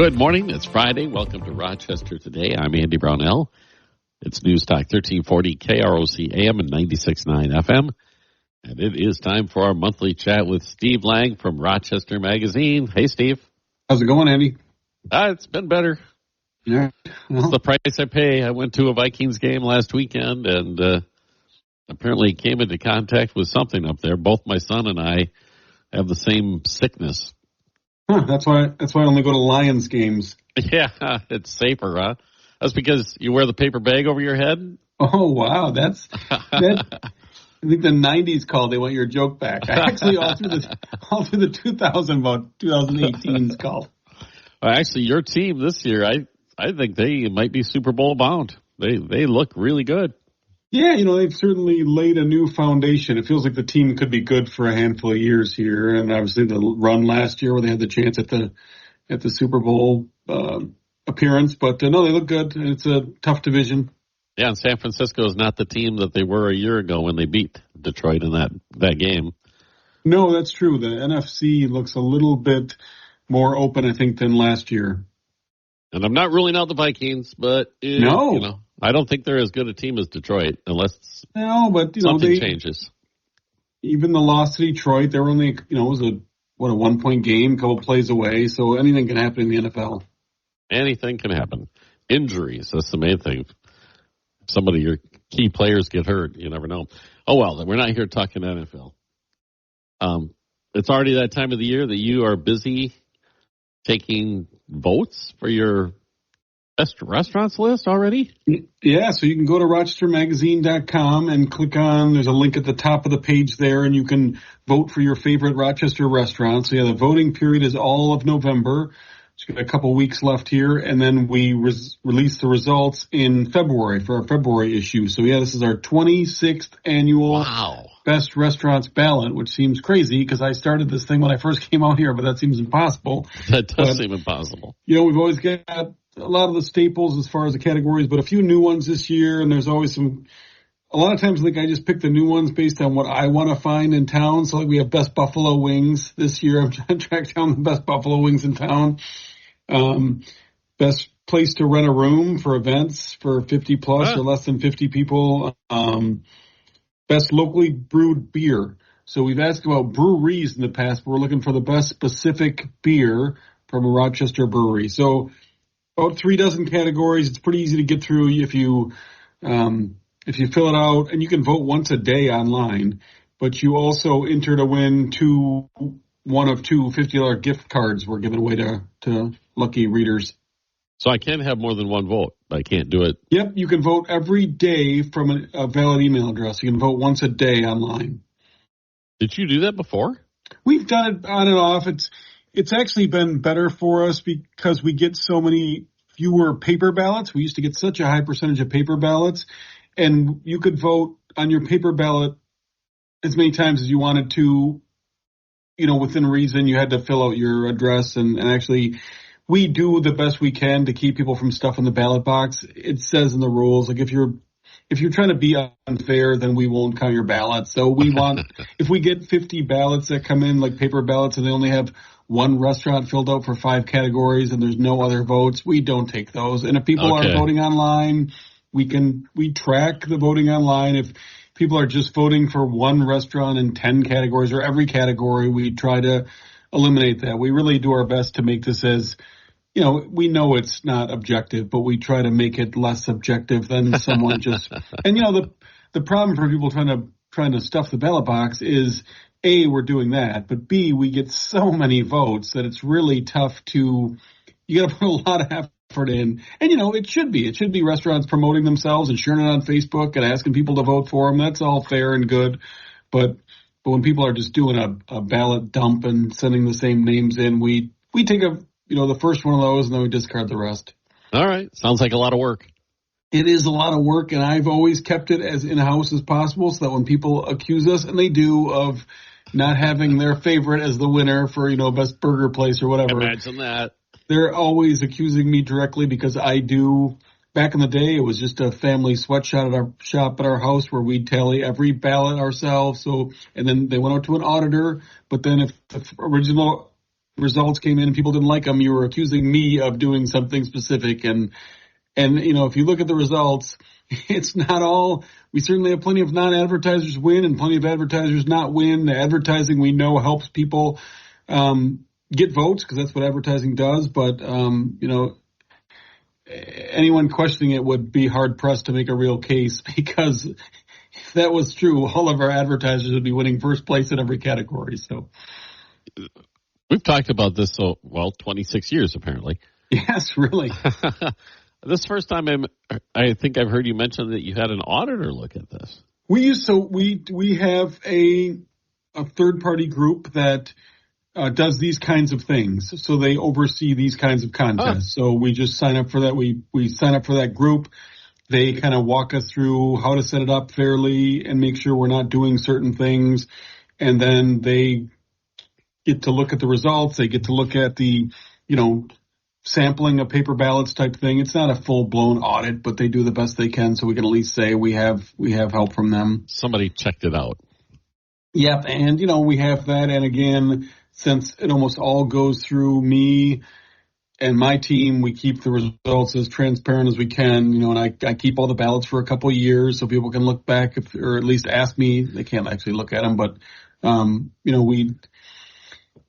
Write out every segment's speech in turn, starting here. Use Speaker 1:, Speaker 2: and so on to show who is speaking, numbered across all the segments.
Speaker 1: Good morning. It's Friday. Welcome to Rochester Today. I'm Andy Brownell. It's News Talk 1340 KROC AM and 96.9 FM. And it is time for our monthly chat with Steve Lange from Rochester Magazine. Hey, Steve.
Speaker 2: How's it going, Andy?
Speaker 1: It's been better.
Speaker 2: Yeah. Well,
Speaker 1: it's the price I pay. I went to a Vikings game last weekend and apparently came into contact with something up there. Both my son and I have the same sickness.
Speaker 2: That's why I only go to Lions games.
Speaker 1: Yeah, it's safer, huh? That's because you wear the paper bag over your head?
Speaker 2: Oh, wow. That I think the 90s called. They want your joke back. I actually all through the 2018's called.
Speaker 1: Well, actually, your team this year, I think they might be Super Bowl bound. They look really good.
Speaker 2: Yeah, they've certainly laid a new foundation. It feels like the team could be good for a handful of years here, and obviously the run last year where they had the chance at the Super Bowl appearance. But no, they look good, and it's a tough division.
Speaker 1: Yeah, and San Francisco is not the team that they were a year ago when they beat Detroit in that game.
Speaker 2: No, that's true. The NFC looks a little bit more open, I think, than last year.
Speaker 1: And I'm not ruling out the Vikings, but I don't think they're as good a team as Detroit unless something changes.
Speaker 2: Even the loss to Detroit, they were only it was a 1-point game, a couple plays away. So anything can happen in the NFL.
Speaker 1: Anything can happen. Injuries, that's the main thing. Some of your key players get hurt. You never know. Oh, well, we're not here talking NFL. It's already that time of the year that you are busy taking votes for your best restaurants list already?
Speaker 2: Yeah, so you can go to rochestermagazine.com and click on, there's a link at the top of the page there, and you can vote for your favorite Rochester restaurants. So yeah, the voting period is all of November. Just got a couple weeks left here, and then we release the results in February for our February issue. So yeah, this is our 26th annual Best Restaurants ballot, which seems crazy because I started this thing when I first came out here, but that seems impossible.
Speaker 1: That does seem impossible.
Speaker 2: We've always got a lot of the staples as far as the categories, but a few new ones this year, and there's always a lot of times I think I just pick the new ones based on what I want to find in town. So like we have Best Buffalo Wings this year. I'm trying to track down the best Buffalo Wings in town. Best place to rent a room for events for 50 plus or less than 50 people. Best locally brewed beer. So we've asked about breweries in the past, but we're looking for the best specific beer from a Rochester brewery. So about 36 categories. It's pretty easy to get through if you fill it out, and you can vote once a day online, but you also enter to win one of two $50 gift cards we're giving away to lucky readers.
Speaker 1: So I can have more than one vote. I can't do it. Yep,
Speaker 2: you can vote every day from a valid email address. You can vote once a day online.
Speaker 1: Did you do that before?
Speaker 2: We've done it on and off. It's actually been better for us because we get so many fewer paper ballots. We used to get such a high percentage of paper ballots, and you could vote on your paper ballot as many times as you wanted to, within reason. You had to fill out your address, and actually we do the best we can to keep people from stuffing the ballot box. It says in the rules, like if you're trying to be unfair, then we won't count your ballot. So we want, if we get 50 ballots that come in, like paper ballots, and they only have one restaurant filled out for 5 categories and there's no other votes, we don't take those. And if people are voting online, we track the voting online. If people are just voting for one restaurant in 10 categories or every category, we try to eliminate that. We really do our best to make this as, we know it's not objective, but we try to make it less objective than someone just, and the problem for people trying to stuff the ballot box is, A, we're doing that, but B, we get so many votes that it's really tough you got to put a lot of effort in. And, it should be restaurants promoting themselves and sharing it on Facebook and asking people to vote for them. That's all fair and good. But when people are just doing a ballot dump and sending the same names in, we take the first one of those and then we discard the rest.
Speaker 1: All right. Sounds like a lot of work.
Speaker 2: It is a lot of work, and I've always kept it as in-house as possible so that when people accuse us, and they do, of not having their favorite as the winner for, best burger place or whatever.
Speaker 1: Imagine that.
Speaker 2: They're always accusing me directly because I do. Back in the day, it was just a family sweatshop at our house where we'd tally every ballot ourselves. And then they went out to an auditor. But then if the results came in and people didn't like them, you were accusing me of doing something specific. And if you look at the results, it's not all. We certainly have plenty of non-advertisers win and plenty of advertisers not win. The advertising we know helps people get votes because that's what advertising does. But anyone questioning it would be hard pressed to make a real case, because if that was true, all of our advertisers would be winning first place in every category. So
Speaker 1: we've talked about this 26 years apparently.
Speaker 2: Yes, really.
Speaker 1: This first time I think I've heard you mention that you had an auditor look at this.
Speaker 2: We have a third party group that does these kinds of things. So they oversee these kinds of contests. So we just sign up for that. We sign up for that group. They kind of walk us through how to set it up fairly and make sure we're not doing certain things. And then they get to look at the results. They get to look at the, sampling of paper ballots type thing. It's not a full blown audit, but they do the best they can. So we can at least say we have help from them.
Speaker 1: Somebody checked it out.
Speaker 2: Yep. And, we have that. And again, since it almost all goes through me and my team, we keep the results as transparent as we can, and I keep all the ballots for a couple of years so people can look back or at least ask me. They can't actually look at them, but,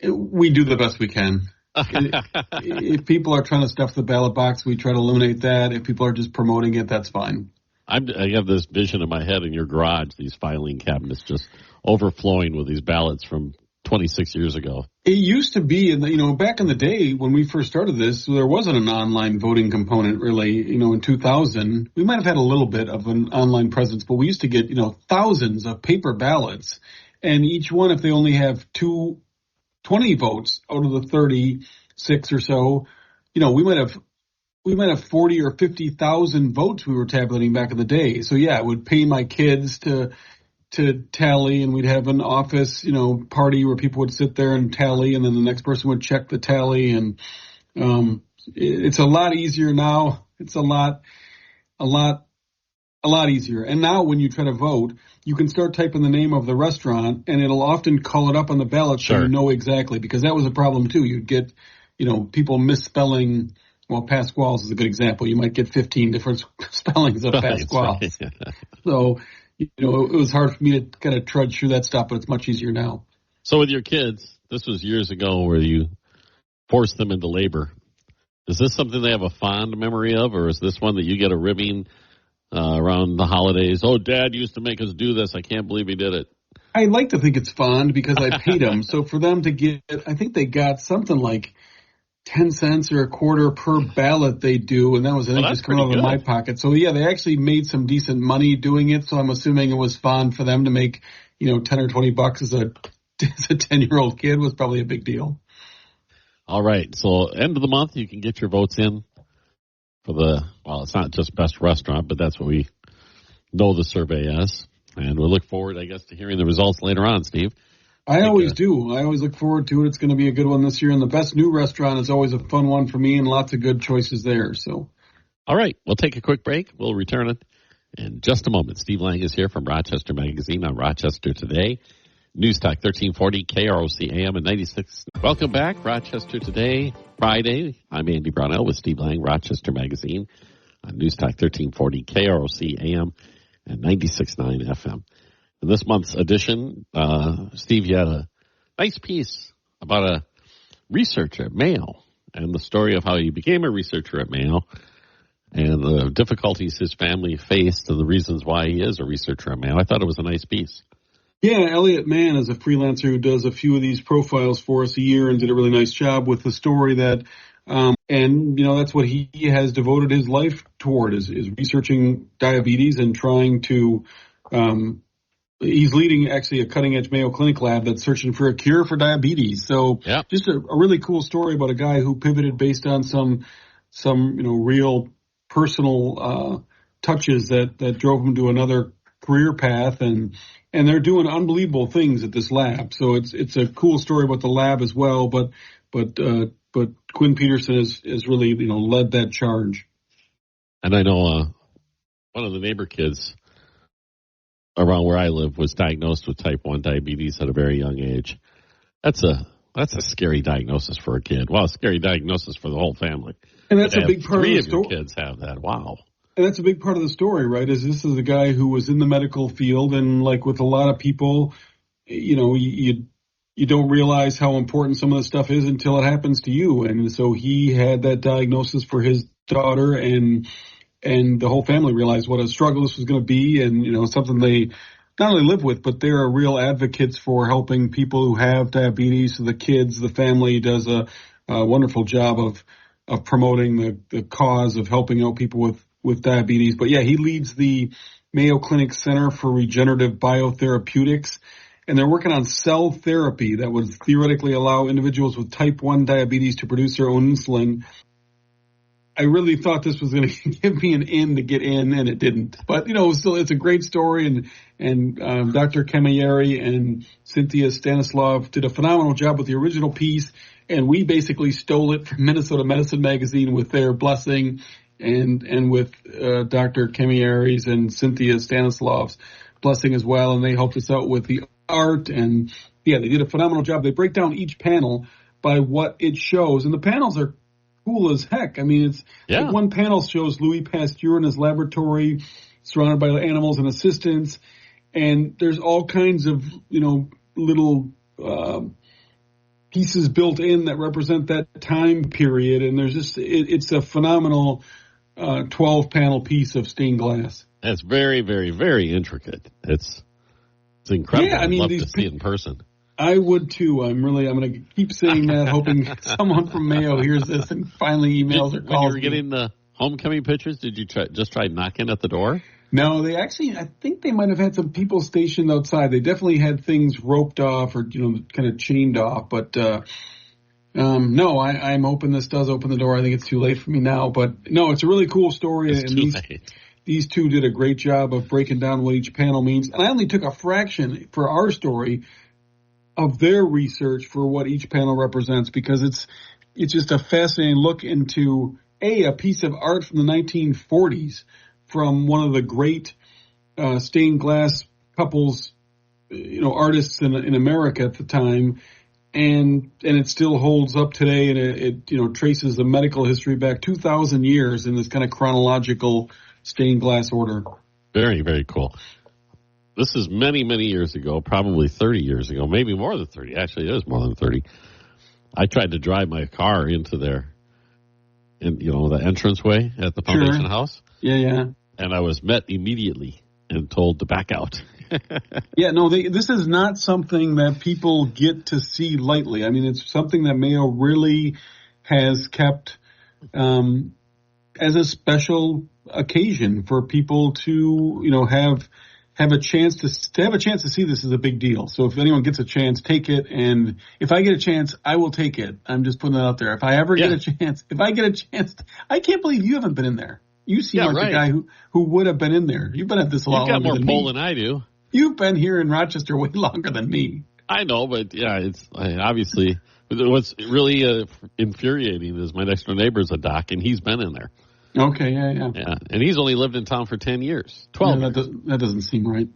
Speaker 2: we do the best we can. If people are trying to stuff the ballot box, we try to eliminate that. If people are just promoting it, that's fine.
Speaker 1: I have this vision in my head in your garage, these filing cabinets just overflowing with these ballots from 26 years ago.
Speaker 2: It used to be, back in the day when we first started this, there wasn't an online voting component really. In 2000, we might have had a little bit of an online presence, but we used to get, thousands of paper ballots. And each one, if they only have 20 votes out of the 36 or so, we might have 40 or 50,000 votes we were tabulating back in the day. So yeah, it would pay my kids to tally, and we'd have an office, party where people would sit there and tally, and then the next person would check the tally. And it's a lot easier now. It's a lot easier. And now when you try to vote, you can start typing the name of the restaurant, and it'll often call it up on the ballot so you know exactly, because that was a problem too. You'd get, people misspelling. Well, Pasquale's is a good example. You might get 15 different spellings of Pasquale's. Right. So, it was hard for me to kind of trudge through that stuff, but it's much easier now.
Speaker 1: So with your kids, this was years ago where you forced them into labor. Is this something they have a fond memory of, or is this one that you get a ribbing around the holidays? Oh, Dad used to make us do this. I can't believe he did it.
Speaker 2: I like to think it's fond because I paid them. So for them to get, I think they got something like 10 cents or a quarter per ballot they do, and that was, I think, just coming out of my pocket. So yeah, they actually made some decent money doing it. So I'm assuming it was fun for them to make, 10 or 20 bucks as a 10-year-old kid was probably a big deal. All right. So end of the month, you can get your votes in for it's not just best restaurant, but that's what we know the survey as. And we'll look forward, I guess, to hearing the results later on, Steve. I always do. I always look forward to it. It's going to be a good one this year. And the best new restaurant is always a fun one for me, and lots of good choices there. So, all right. We'll take a quick break. We'll return it in just a moment. Steve Lange is here from Rochester Magazine on Rochester Today. News Talk 1340, KROC AM and 96. Welcome back, Rochester Today, Friday. I'm Andy Brownell with Steve Lange, Rochester Magazine on News Talk 1340, KROC AM and 96.9 FM. In this month's edition, Steve, you had a nice piece about a researcher at Mayo and the story of how he became a researcher at Mayo and the difficulties his family faced and the reasons why he is a researcher at Mayo. I thought it was a nice piece. Yeah, Elliot Mann is a freelancer who does a few of these profiles for us a year and did a really nice job with the story that, that's what he has devoted his life toward is researching diabetes and trying to, he's leading actually a cutting edge Mayo Clinic lab that's searching for a cure for diabetes. So just a really cool story about a guy who pivoted based on some real personal, touches that drove him to another career path, and they're doing unbelievable things at this lab. So it's a cool story about the lab as well, but Quinn Peterson has really, led that charge. And I know, one of the neighbor kids around where I live was diagnosed with type 1 diabetes at a very young age. That's a
Speaker 1: That's a scary diagnosis for a kid. Well, a scary diagnosis for the whole family.
Speaker 2: And that's a big part of the story.
Speaker 1: 3 of your kids have that. Wow.
Speaker 2: And that's a big part of the story, right? Is this is a guy who was in the medical field, and like with a lot of people, you don't realize how important some of the stuff is until it happens to you. And so he had that diagnosis for his daughter, and the whole family realized what a struggle this was going to be, and something they not only live with, but they're real advocates for helping people who have diabetes. So the kids, the family does a wonderful job of promoting the cause of helping out people with diabetes. But yeah, he leads the Mayo Clinic Center for Regenerative Biotherapeutics, and they're working on cell therapy that would theoretically allow individuals with type 1 diabetes to produce their own insulin. I really thought this was going to give me an in to get in, and it didn't. But, still, it's a great story, and Dr. Camilleri and Cynthia Stanislav did a phenomenal job with the original piece, and we basically stole it from Minnesota Medicine Magazine with their blessing, and with Dr. Camilleri's and Cynthia Stanislav's blessing as well, and they helped us out with the art, and yeah, they did a phenomenal job. They break down each panel by what it shows, and the panels are cool as heck. I mean, it's like one panel shows Louis Pasteur in his laboratory, surrounded by animals and assistants, and there's all kinds of little pieces built in that represent that time period, and there's just it's a phenomenal 12-panel piece of stained glass.
Speaker 1: That's very, very, very intricate. It's incredible.
Speaker 2: Yeah, I mean,
Speaker 1: I'd love to see it in person.
Speaker 2: I would too. I'm going to keep saying that, hoping someone from Mayo hears this and finally emails or calls me.
Speaker 1: When you were getting the homecoming pictures, did you just try knocking at the door?
Speaker 2: No, they actually, I think they might have had some people stationed outside. They definitely had things roped off or, kind of chained off. But, no, I'm hoping this does open the door. I think it's too late for me now. But, no, it's a really cool story.
Speaker 1: It's too late.
Speaker 2: These two did a great job of breaking down what each panel means. And I only took a fraction for our story of their research for what each panel represents, because it's just a fascinating look into a piece of art from the 1940s from one of the great stained glass couples, artists in America at the time, and it still holds up today, and it traces the medical history back 2,000 years in this kind of chronological stained glass order.
Speaker 1: Very, very cool. This is many, many years ago, probably 30 years ago, maybe more than 30. Actually, it is more than 30. I tried to drive my car into the entranceway at the foundation house.
Speaker 2: Yeah.
Speaker 1: And I was met immediately and told to back out.
Speaker 2: Yeah, no, this is not something that people get to see lightly. I mean, it's something that Mayo really has kept as a special occasion for people to, have a chance to see this is a big deal. So if anyone gets a chance, take it. And if I get a chance, I will take it. I'm just putting that out there. If I ever get a chance, I can't believe you haven't been in there. You seem like the guy who would have been in there. You've been at this a lot longer than me.
Speaker 1: You've got more pull than I do.
Speaker 2: You've been here in Rochester way longer than me.
Speaker 1: I know, but it's obviously what's really infuriating is my next door neighbor is a doc, and he's been in there.
Speaker 2: Okay, yeah.
Speaker 1: Yeah, and he's only lived in town for 10 years, 12 years.
Speaker 2: That doesn't seem right.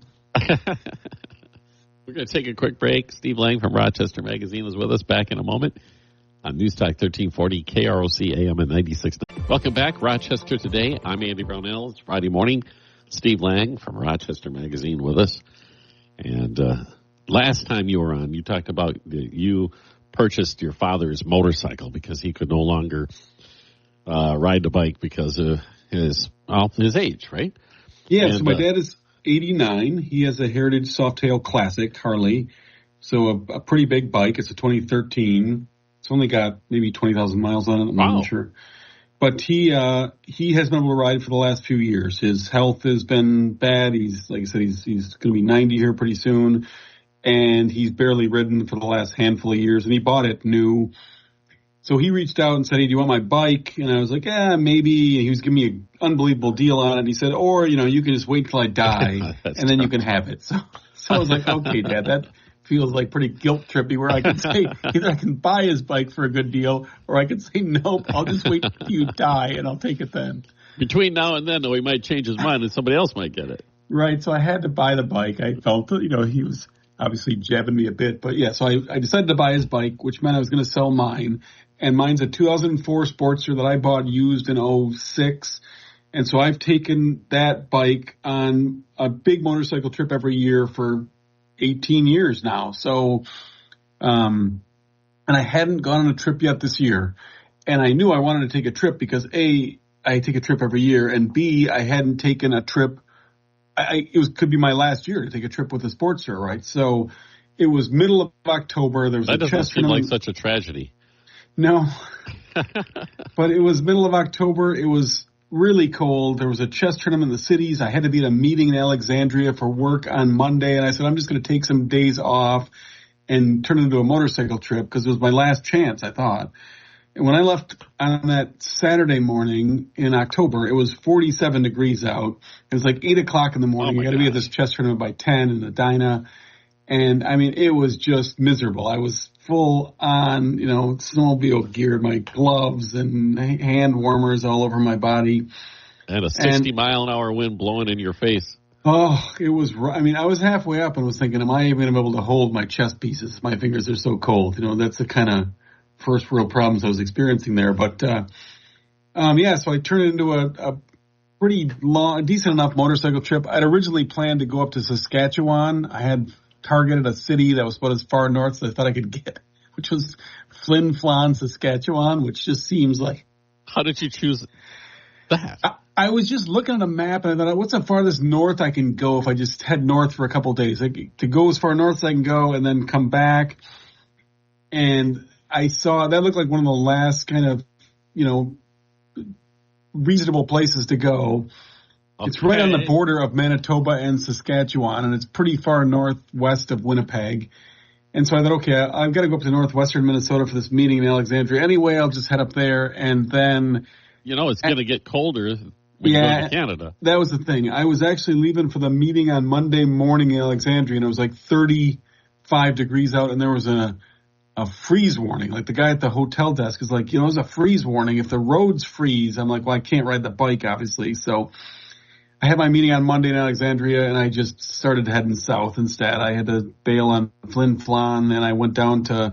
Speaker 1: We're going to take a quick break. Steve Lange from Rochester Magazine is with us. Back in a moment on News Talk 1340, KROC AM at 96. Welcome back, Rochester Today. I'm Andy Brownell. It's Friday morning. Steve Lange from Rochester Magazine with us. And last time you were on, you talked about you purchased your father's motorcycle because he could no longer ride the bike because of his age, right?
Speaker 2: Yeah, so my dad is 89. He has a Heritage Softail Classic Harley, so a pretty big bike. It's a 2013. It's only got maybe 20,000 miles on it. I'm not sure. But he has been able to ride for the last few years. His health has been bad. He's, like I said, he's going to be 90 here pretty soon, and he's barely ridden for the last handful of years, and he bought it new. So he reached out and said, "Hey, do you want my bike?" And I was like, "Yeah, maybe." And he was giving me an unbelievable deal on it. And he said, "Or, you can just wait till I die, and then you can have it." So I was like, "Okay, Dad, that feels like pretty guilt trippy, where I can say either I can buy his bike for a good deal, or I can say, nope, I'll just wait till you die, and I'll take it then."
Speaker 1: Between now and then, though, he might change his mind, and somebody else might get it.
Speaker 2: Right. So I had to buy the bike. I felt, he was obviously jabbing me a bit. But yeah, so I decided to buy his bike, which meant I was going to sell mine. And mine's a 2004 Sportster that I bought used in '06. And so I've taken that bike on a big motorcycle trip every year for 18 years now. So, and I hadn't gone on a trip yet this year. And I knew I wanted to take a trip because A, I take a trip every year, and B, I hadn't taken a trip. Could be my last year to take a trip with a Sportster, right? So it was middle of October. There was
Speaker 1: that
Speaker 2: a
Speaker 1: doesn't
Speaker 2: chest
Speaker 1: seem like
Speaker 2: tournament.
Speaker 1: such a tragedy.
Speaker 2: No, but it was middle of October. It was really cold. There was a chess tournament in the cities. I had to be at a meeting in Alexandria for work on Monday, and I said, I'm just going to take some days off and turn it into a motorcycle trip because it was my last chance, I thought. And when I left on that Saturday morning in October, it was 47 degrees out. It was like 8 o'clock in the morning. You got to be at this chess tournament by 10 in the Dyna. And I mean, it was just miserable. I was full on, snowmobile gear, my gloves and hand warmers all over my body.
Speaker 1: And a 60-mile-an-hour wind blowing in your face.
Speaker 2: Oh, it was, I mean, I was halfway up and was thinking, am I even going to be able to hold my chess pieces? My fingers are so cold. That's the kind of first real problems I was experiencing there. But, so I turned it into a pretty long, decent enough motorcycle trip. I'd originally planned to go up to Saskatchewan. I had targeted a city that was about as far north as I thought I could get, which was Flin Flon, Saskatchewan, which just seems like.
Speaker 1: How did you choose that?
Speaker 2: I was just looking at a map and I thought, what's the farthest north I can go if I just head north for a couple of days? To go as far north as I can go and then come back. And I saw that looked like one of the last kind of, reasonable places to go. Okay. It's right on the border of Manitoba and Saskatchewan, and it's pretty far northwest of Winnipeg. And so I thought, okay, I've got to go up to northwestern Minnesota for this meeting in Alexandria. Anyway, I'll just head up there, and then...
Speaker 1: it's going to get colder when you go to Canada.
Speaker 2: That was the thing. I was actually leaving for the meeting on Monday morning in Alexandria, and it was like 35 degrees out, and there was a freeze warning. Like the guy at the hotel desk is like, there's a freeze warning. If the roads freeze, I'm like, well, I can't ride the bike, obviously. So I had my meeting on Monday in Alexandria, and I just started heading south instead. I had to bail on Flin Flon, and I went down to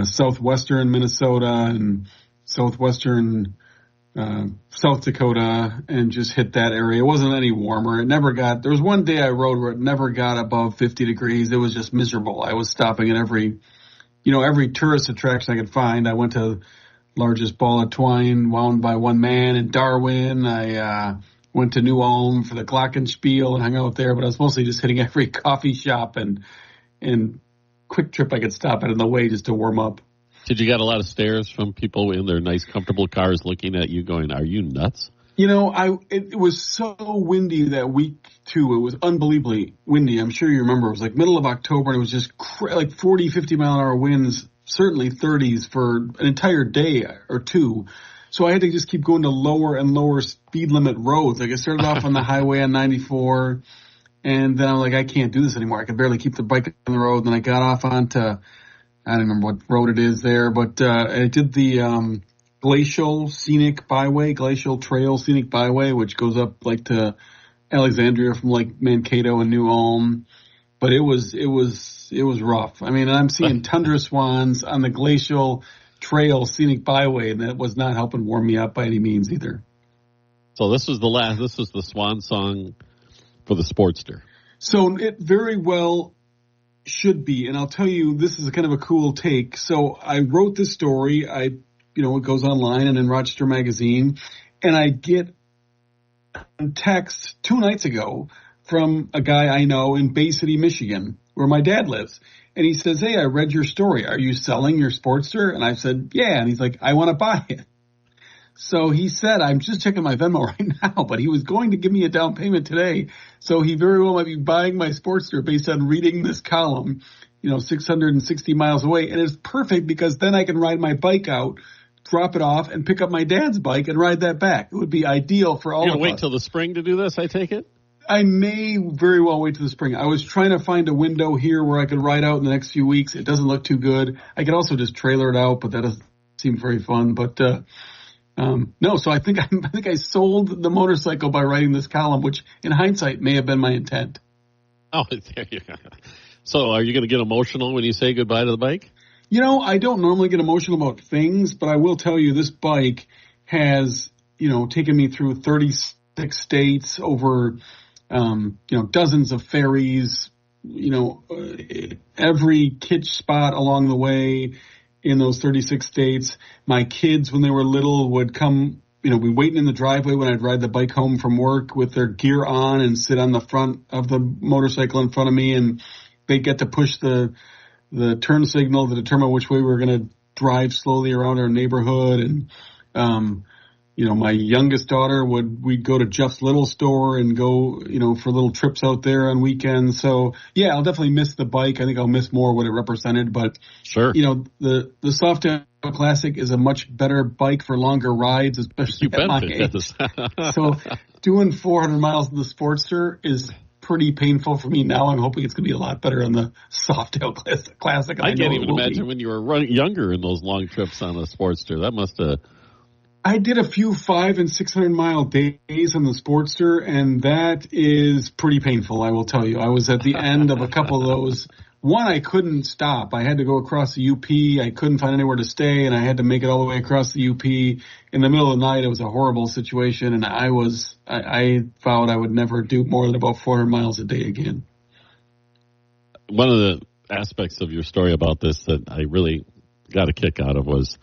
Speaker 2: southwestern Minnesota and southwestern South Dakota and just hit that area. It wasn't any warmer. There was one day I rode where it never got above 50 degrees. It was just miserable. I was stopping at every tourist attraction I could find. I went to largest ball of twine wound by one man in Darwin. I went to New Ulm for the Glockenspiel and hung out there, but I was mostly just hitting every coffee shop and quick trip I could stop at on the way just to warm up.
Speaker 1: Did you get a lot of stares from people in their nice, comfortable cars looking at you going, are you nuts?
Speaker 2: It was so windy that week too. It was unbelievably windy. I'm sure you remember. It was like middle of October and it was just like 40, 50 mile an hour winds, certainly 30s for an entire day or two. So I had to just keep going to lower and lower speed limit roads. Like I started off on the highway on 94 and then I'm like, I can't do this anymore. I could barely keep the bike on the road. Then I got off onto, I don't remember what road it is there, but I did the Glacial Trail Scenic Byway, which goes up like to Alexandria from like Mankato and New Ulm. But it was rough. I mean, I'm seeing tundra swans on the Glacial Trail Scenic Byway, and that was not helping warm me up by any means either.
Speaker 1: So this was the swan song for the Sportster.
Speaker 2: So it very well should be, and I'll tell you, this is a kind of a cool take. So I wrote this story. It goes online and in Rochester Magazine, and I get a text 2 nights ago from a guy I know in Bay City, Michigan, where my dad lives. And he says, hey, I read your story. Are you selling your Sportster? And I said, yeah. And he's like, I want to buy it. So he said, I'm just checking my Venmo right now, but he was going to give me a down payment today. So he very well might be buying my Sportster based on reading this column, 660 miles away. And it's perfect because then I can ride my bike out, drop it off, and pick up my dad's bike and ride that back. It would be ideal for all of us.
Speaker 1: You're going to wait till the spring to do this, I take it?
Speaker 2: I may very well wait till the spring. I was trying to find a window here where I could ride out in the next few weeks. It doesn't look too good. I could also just trailer it out, but that doesn't seem very fun. But no, so I think I sold the motorcycle by writing this column, which in hindsight may have been my intent.
Speaker 1: Oh, there you go. So are you going to get emotional when you say goodbye to the bike?
Speaker 2: You know, I don't normally get emotional about things, but I will tell you this bike has, taken me through 36 states over, dozens of ferries, every kitsch spot along the way in those 36 states. My kids, when they were little, would come, be waiting in the driveway when I'd ride the bike home from work with their gear on and sit on the front of the motorcycle in front of me, and they'd get to push the turn signal to determine which way we were going to drive slowly around our neighborhood. And, my youngest daughter we'd go to Jeff's Little Store and go, for little trips out there on weekends. So yeah, I'll definitely miss the bike. I think I'll miss more what it represented, but
Speaker 1: sure.
Speaker 2: The Softail Classic is a much better bike for longer rides, especially at my age. So doing 400 miles in the Sportster is pretty painful for me now. I'm hoping it's going to be a lot better on the Softail Classic.
Speaker 1: I can't even imagine when you were younger in those long trips on a Sportster. That must have...
Speaker 2: I did a few 500 and 600 mile days on the Sportster, and that is pretty painful, I will tell you. I was at the end of a couple of those. One, I couldn't stop. I had to go across the UP. I couldn't find anywhere to stay, and I had to make it all the way across the UP. In the middle of the night, it was a horrible situation, and I vowed I would never do more than about 400 miles a day again.
Speaker 1: One of the aspects of your story about this that I really got a kick out of was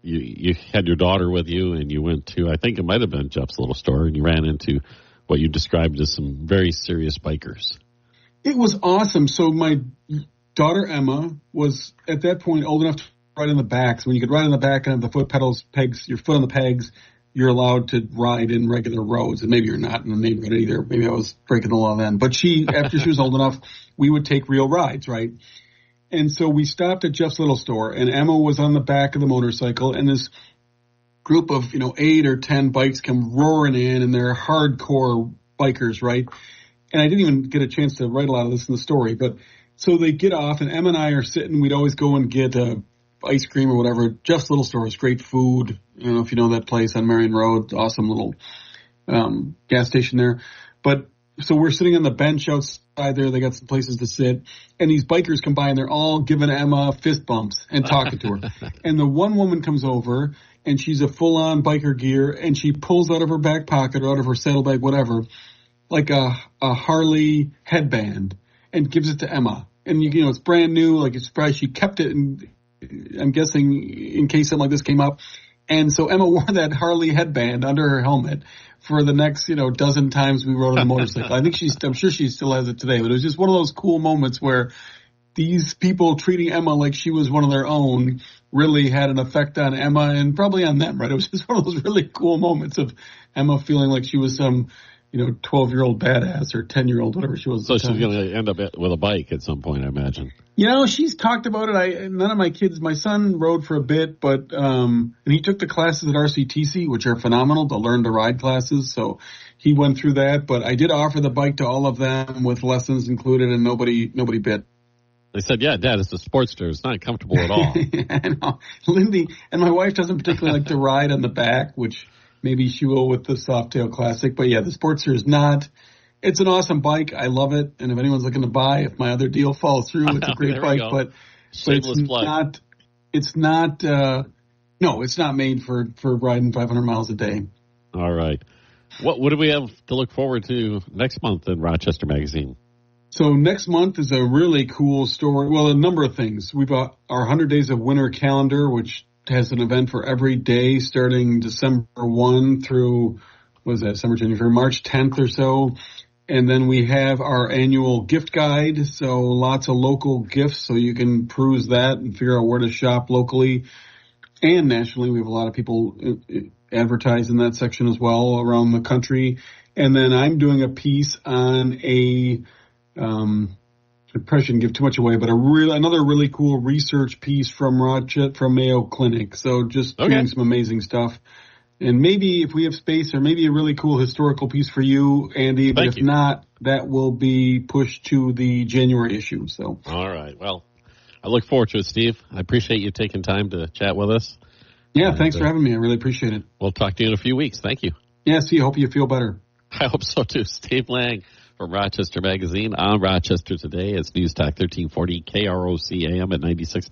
Speaker 1: you had your daughter with you, and you went to, I think it might have been Jeff's Little Store, and you ran into what you described as some very serious bikers.
Speaker 2: It was awesome. So my daughter Emma was at that point old enough to ride in the back. So when you could ride in the back and have the foot pedals, pegs, your foot on the pegs, you're allowed to ride in regular roads. And maybe you're not in the neighborhood either. Maybe I was breaking the law then. But after she was old enough, we would take real rides, right? And so we stopped at Jeff's Little Store, and Emma was on the back of the motorcycle, and this group of, 8 or 10 bikes come roaring in, and they're hardcore bikers, right? And I didn't even get a chance to write a lot of this in the story, but so they get off, and Emma and I are sitting. We'd always go and get ice cream or whatever. Jeff's Little Store is great food. I don't know if you know that place on Marion Road. Awesome little gas station there. But so we're sitting on the bench outside there. They got some places to sit. And these bikers come by, and they're all giving Emma fist bumps and talking to her. And the one woman comes over, and she's a full-on biker gear, and she pulls out of her back pocket or out of her saddlebag, whatever, like a Harley headband, and gives it to Emma. And, it's brand new. Like, it's surprised she kept it, and I'm guessing in case something like this came up. And so Emma wore that Harley headband under her helmet for the next, dozen times we rode on a motorcycle. I'm sure she still has it today, but it was just one of those cool moments where these people treating Emma like she was one of their own really had an effect on Emma and probably on them, right? It was just one of those really cool moments of Emma feeling like she was some, 12-year-old badass or 10-year-old, whatever she was.
Speaker 1: So she's going to end up with a bike at some point, I imagine.
Speaker 2: She's talked about it. None of my kids, my son rode for a bit, but, and he took the classes at RCTC, which are phenomenal, the learn to ride classes. So he went through that, but I did offer the bike to all of them with lessons included, and nobody bit.
Speaker 1: They said, yeah, Dad, it's a Sportster. It's not comfortable at all.
Speaker 2: I know. Lindy and my wife doesn't particularly like to ride on the back, which maybe she will with the Softail Classic. But yeah, the Sportster is not. It's an awesome bike. I love it. And if anyone's looking to buy, if my other deal falls through, it's a great bike. But it's not, it's not made for riding 500 miles a day.
Speaker 1: All right. What do we have to look forward to next month in Rochester Magazine?
Speaker 2: So next month is a really cool story. Well, a number of things. We've got our 100 Days of Winter calendar, which has an event for every day starting December 1 through, December, January, March 10th or so. And then we have our annual gift guide. So lots of local gifts. So you can peruse that and figure out where to shop locally and nationally. We have a lot of people advertise in that section as well around the country. And then I'm doing a piece on I probably shouldn't give too much away, but another really cool research piece from Mayo Clinic. So just doing some amazing stuff. And maybe if we have space, or maybe a really cool historical piece for you, Andy. But if not, that will be pushed to the January issue. So. All
Speaker 1: right. Well, I look forward to it, Steve. I appreciate you taking time to chat with us.
Speaker 2: Yeah, thanks for having me. I really appreciate it.
Speaker 1: We'll talk to you in a few weeks. Thank you.
Speaker 2: Yeah, see, I hope you feel better.
Speaker 1: I hope so, too. Steve Lange From Rochester Magazine on Rochester Today. It's News Talk 1340 KROC AM at 96.9